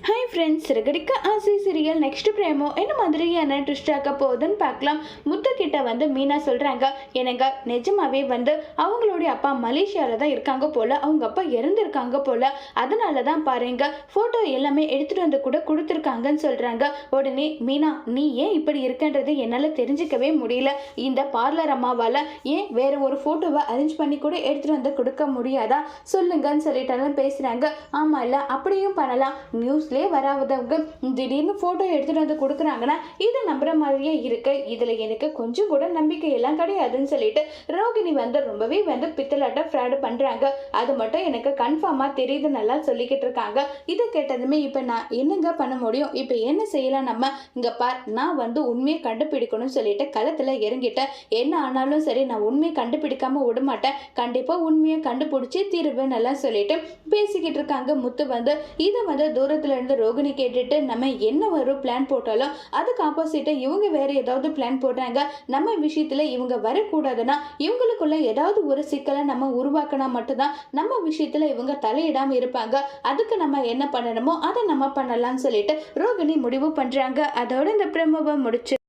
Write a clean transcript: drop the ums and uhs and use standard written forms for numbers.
Hi friends, Siragadikka ஆசை serial next பிரேமோ என்ன மாதிரியான ட்விஸ்ட் ஆக்க போகுதுன்னு பார்க்கலாம். முத்துக்கிட்ட மீனா சொல்கிறாங்க, எனக்கு நிஜமாவே அவங்களுடைய அப்பா மலேசியாவில் தான் இருக்காங்க போல், அவங்க அப்பா இறந்துருக்காங்க போல், அதனால தான் பாருங்க ஃபோட்டோ எல்லாமே எடுத்துகிட்டு கூட கொடுத்துருக்காங்கன்னு சொல்கிறாங்க. உடனே மீனா, நீ ஏன் இப்படி இருக்கன்றது என்னால் தெரிஞ்சிக்கவே முடியல. இந்த பார்லர் அம்மாவால் ஏன் வேறு ஒரு ஃபோட்டோவை அரேஞ்ச் பண்ணி கூட எடுத்துகிட்டு கொடுக்க முடியாதா சொல்லுங்கன்னு சொல்லிட்டாலும் பேசுகிறாங்க. ஆமாம் இல்லை, அப்படியும் பண்ணலாம். நியூஸ்லேயே வராதவங்க திடீர்னு ஃபோட்டோ எடுத்துகிட்டு கொடுக்குறாங்கன்னா இது நம்புற மாதிரியே இருக்கு. இதில் எனக்கு கொஞ்சம் கூட நம்பிக்கை எல்லாம் கிடையாதுன்னு சொல்லிட்டு ரோகிணி ரொம்பவே பித்தலாட்ட ஃப்ராடு பண்ணுறாங்க. அது மட்டும் எனக்கு கன்ஃபார்மாக தெரியுது நல்லா சொல்லிக்கிட்டு இருக்காங்க. இதை கேட்டதுமே இப்போ நான் என்னங்க பண்ண முடியும்? இப்போ என்ன செய்யலாம்? நம்ம இங்கே பார், நான் உண்மையை கண்டுபிடிக்கணும்னு சொல்லிட்டு களத்தில் இறங்கிட்டேன். என்ன ஆனாலும் சரி, நான் உண்மையை கண்டுபிடிக்காம விட மாட்டேன். கண்டிப்பாக உண்மையை கண்டுபிடிச்சி தீருவேன் எல்லாம் சொல்லிட்டு பேசிக்கிட்டு இருக்காங்க. முத்து இதை தூரத்துல இருந்து ரோகிணி கேட்டுட்டு, நம்ம என்ன ஒரு பிளான் போட்டாலும் அதுக்கு ஆப்போசிட்டா இவங்க வேற ஏதாவது பிளான் போட்டாங்க, நம்ம விஷயத்துல இவங்க வரக்கூடாதுன்னா இவங்களுக்குள்ள ஏதாவது ஒரு சிக்கலை நம்ம உருவாக்கினா மட்டும்தான் நம்ம விஷயத்துல இவங்க தலையிடாம இருப்பாங்க. அதுக்கு நம்ம என்ன பண்ணணுமோ அதை நம்ம பண்ணலாம்னு சொல்லிட்டு ரோகிணி முடிவு பண்றாங்க. அதோட இந்த பிரமவை முடிச்சு